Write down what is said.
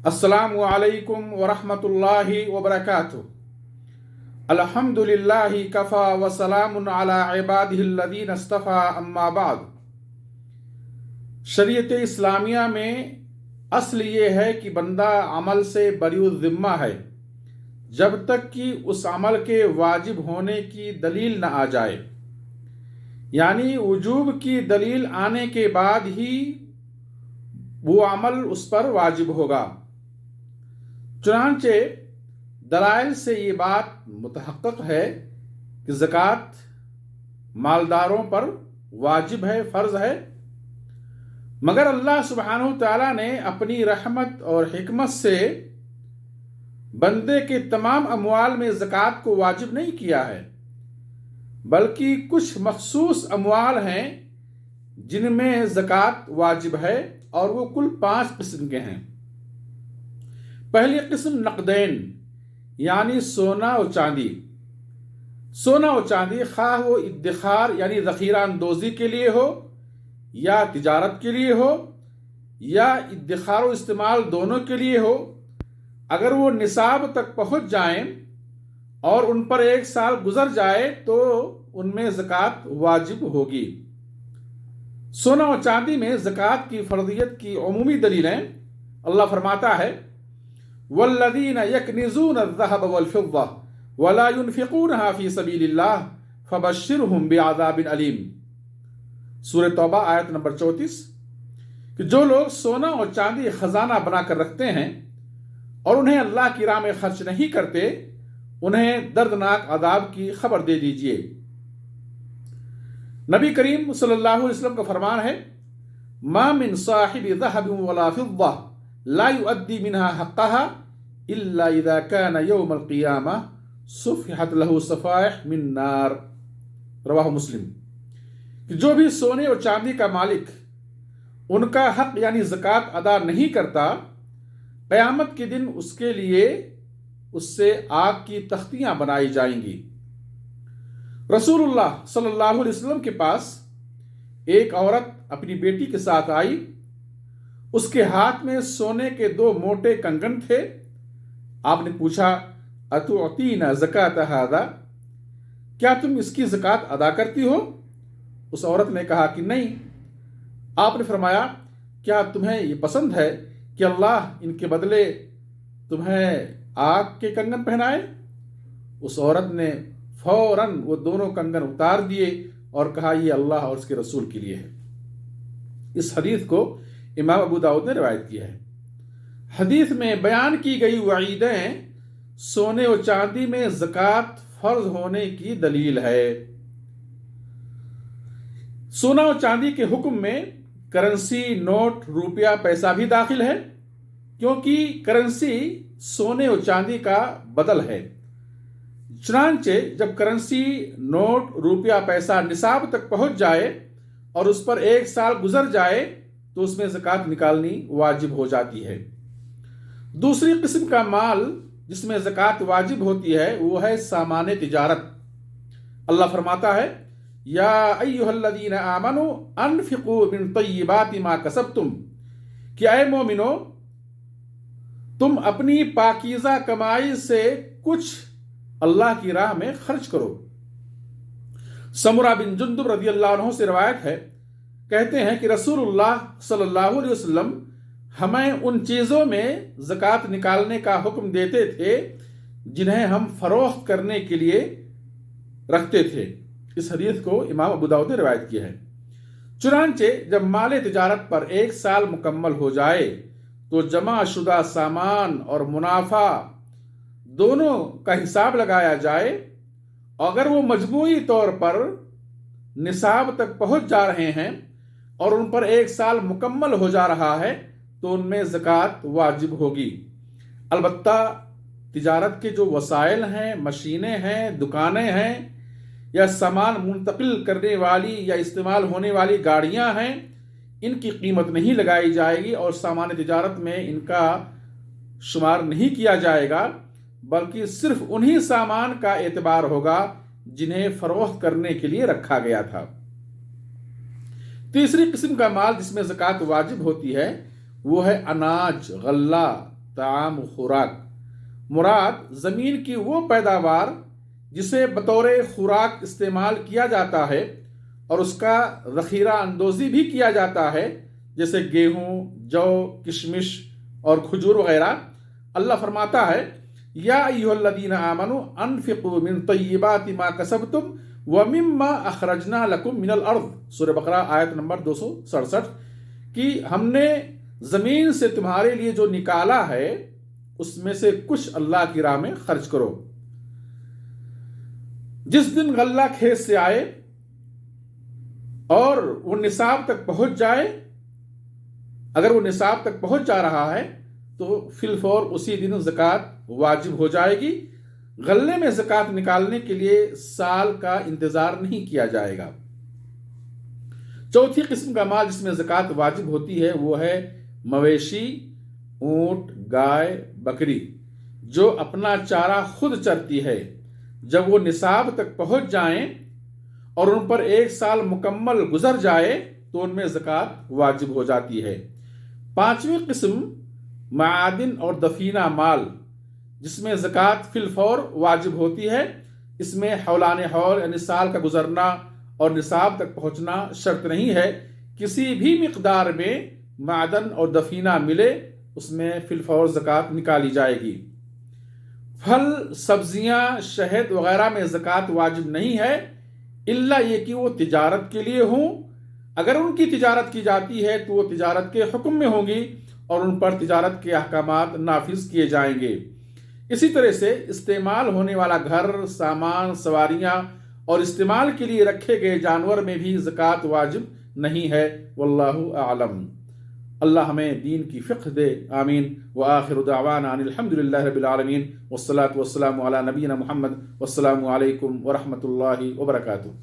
अस्सलामु अलैकुम वरहमतुल्लाहि वबरकातुहू। अल्हम्दुलिल्लाहि कफ़ा व सलामुन अला इबादिहिल्लज़ीना इस्तफ़ा अम्मा बाद। शरीयत इस्लामिया में असल ये है कि बंदा अमल से बरीउज़ ज़िम्मा है जब तक कि उस अमल के वाजिब होने की दलील न आ जाए, यानी वजूब की दलील आने के बाद ही वो अमल उस पर वाजिब होगा। चुनांचे दलाइल से ये बात मुतहक्कक है कि ज़कात मालदारों पर वाजिब है, फ़र्ज़ है, मगर अल्लाह सुब्हानहू तआला ने अपनी रहमत और हिकमत से बंदे के तमाम अमवाल में ज़कात को वाजिब नहीं किया है, बल्कि कुछ मखसूस अमवाल हैं जिनमें ज़कात वाजिब है और वो कुल 5 किस्म के हैं। पहली किस्म नकदैन यानी सोना और चांदी। सोना और चांदी खा वो इद्दिखार यानी ज़ख़ीरा अंदोज़ी के लिए हो या तिजारत के लिए हो या इद्दिखार और इस्तेमाल दोनों के लिए हो, अगर वो निसाब तक पहुँच जाएं और उन पर 1 साल गुजर जाए तो उनमें ज़कात वाजिब होगी। सोना और चांदी में ज़कात की फ़र्ज़ियत की उमूमी दलीलें अल्लाह फरमाता है, वल्लज़ीना यकनिज़ून अज़्ज़हब वल-फ़िद्दा वला युनफ़िक़ूनहा फ़ी सबीलिल्लाह फ़बश्शिरहुम बिअज़ाबिन अलीम। सूरह तौबा आयत नंबर 34 कि जो लोग सोना और चांदी खजाना बनाकर रखते हैं और उन्हें अल्लाह की राह में खर्च नहीं करते, उन्हें दर्दनाक अज़ाब की खबर दे दीजिए। नबी करीम सल्लल्लाहु अलैहि वसल्लम का फरमान है, मा मिन साहिबि ज़हबिन वला फ़िद्दा ला युअद्दी मिनहा हक़्क़हा इल्ला इज़ा कान यौमल क़ियामह सुफ़िहत लहू सफ़ाइह मिन नार। रवाहु मुस्लिम। कि जो भी सोने और चांदी का मालिक उनका हक यानी ज़कात अदा नहीं करता, क़यामत के दिन उसके लिए उससे आग की तख्तियां बनाई जाएंगी। रसूलुल्लाह सल्लल्लाहु अलैहि वसल्लम के पास एक औरत अपनी बेटी के साथ आई। उसके हाथ में सोने के 2 मोटे कंगन थे। आपने पूछा, अतुअतीना ज़कात हादा, क्या तुम इसकी ज़कात अदा करती हो? उस औरत ने कहा कि नहीं। आपने फरमाया, क्या तुम्हें ये पसंद है कि अल्लाह इनके बदले तुम्हें आग के कंगन पहनाए? उस औरत ने फौरन वो दोनों कंगन उतार दिए और कहा, ये अल्लाह और उसके रसूल के लिए है। इस हदीस को इमाम अबू दाऊद ने रिवायत किया है। हदीस में बयान की गई वईदें सोने और चांदी में ज़कात फर्ज होने की दलील है। सोना और चांदी के हुक्म में करेंसी, नोट, रुपया, पैसा भी दाखिल है, क्योंकि करेंसी सोने और चांदी का बदल है। चुनांचे जब करेंसी, नोट, रुपया, पैसा निसाब तक पहुंच जाए और उस पर 1 साल गुजर जाए तो उसमें ज़कात निकालनी वाजिब हो जाती है। दूसरी किस्म का माल जिसमें ज़कात वाजिब होती है वो है सामान तिजारत। अल्लाह फरमाता है, या अय्युहल्लज़ीना आमनू अनफ़िक़ू मिन तय्यिबाति मा कसबतुम, कि ऐ मोमिनो तुम अपनी पाकीज़ा कमाई से कुछ अल्लाह की राह में खर्च करो। समुरा बिन जुंदुब रज़ियल्लाहु अन्हु से रिवायत है, कहते हैं कि रसूलुल्लाह सल्लल्लाहु अलैहि वसल्लम हमें उन चीज़ों में ज़कात निकालने का हुक्म देते थे जिन्हें हम फरोख्त करने के लिए रखते थे। इस हदीस को इमाम अबू दाऊद ने रिवायत किया है। चुनांचे जब माल तिजारत पर 1 साल मुकम्मल हो जाए तो जमा शुदा सामान और मुनाफा दोनों का हिसाब लगाया जाए। अगर वो मजमूई तौर पर निसाब तक पहुंच जा रहे हैं और उन पर 1 साल मुकम्मल हो जा रहा है तो उनमें ज़कात वाजिब होगी। अलबत्ता तिजारत के जो वसाइल हैं, मशीनें हैं, दुकानें हैं या सामान मुंतकिल करने वाली या इस्तेमाल होने वाली गाड़ियां हैं, इनकी कीमत नहीं लगाई जाएगी और सामान तिजारत में इनका शुमार नहीं किया जाएगा, बल्कि सिर्फ उन्हीं सामान का एतबार होगा जिन्हें फरोख्त करने के लिए रखा गया था। तीसरी किस्म का माल जिसमें ज़कात वाजिब होती है वो है अनाज, गल्ला, ताम खुराक, मुराद ज़मीन की वो पैदावार जिसे बतौर खुराक इस्तेमाल किया जाता है और उसका ज़ख़ीरा अंदोज़ी भी किया जाता है, जैसे गेहूँ, जौ, किशमिश और खजूर वगैरह। अल्लाह फरमाता है, या अय्युहल्लज़ीना आमनू अनफ़िक़ू मिन तय्यिबाति मा कसबतुम व मिम्मा अख़रजना लकुम मिनल अर्ज़, सूरह बक़रा आयत नंबर 267, कि हमने ज़मीन से तुम्हारे लिए जो निकाला है उसमें से कुछ अल्लाह की राह में खर्च करो। जिस दिन गल्ला खेत से आए और वो निसाब तक पहुंच जाए, अगर वो निसाब तक पहुंच जा रहा है तो फिलफौर उसी दिन ज़कात वाजिब हो जाएगी। गल्ले में ज़कात निकालने के लिए साल का इंतजार नहीं किया जाएगा। चौथी किस्म का माल जिसमें ज़कात वाजिब होती है वो है मवेशी, ऊंट, गाय, बकरी, जो अपना चारा खुद चरती है। जब वो निसाब तक पहुंच जाएं और उन पर एक साल मुकम्मल गुजर जाए तो उनमें ज़कात वाजिब हो जाती है। पांचवी किस्म मादिन और दफीना माल, जिसमें ज़कात फिलफौर वाजिब होती है। इसमें हौलाने हौल यानी साल का गुजरना और निसाब तक पहुंचना शर्त नहीं है। किसी भी मिकदार में मादन और दफीना मिले उसमें फिलफौर ज़कात निकाली जाएगी। फल, सब्जियां, शहद वगैरह में ज़कात वाजिब नहीं है, इल्ला ये कि वो तिजारत के लिए हों। अगर उनकी तिजारत की जाती है तो वो तिजारत के हुक्म में होंगी और उन पर तिजारत के अहकामात नाफिज किए जाएंगे। इसी तरह से इस्तेमाल होने वाला घर, सामान, सवारियां और इस्तेमाल के लिए रखे गए जानवर में भी ज़कात वाजिब नहीं है। वल्लाहु आलम। अल्लाह हमें दीन की फ़िक़्ह दे। आमीन। व आखिरु दावाना अनिल हम्दुलिल्लाहि रब्बिल आलमीन वस्सलातु वस्सलामु अला नबीना मुहम्मद वस्सलामु अलैकुम व रहमतुल्लाहि व बरकातुहू।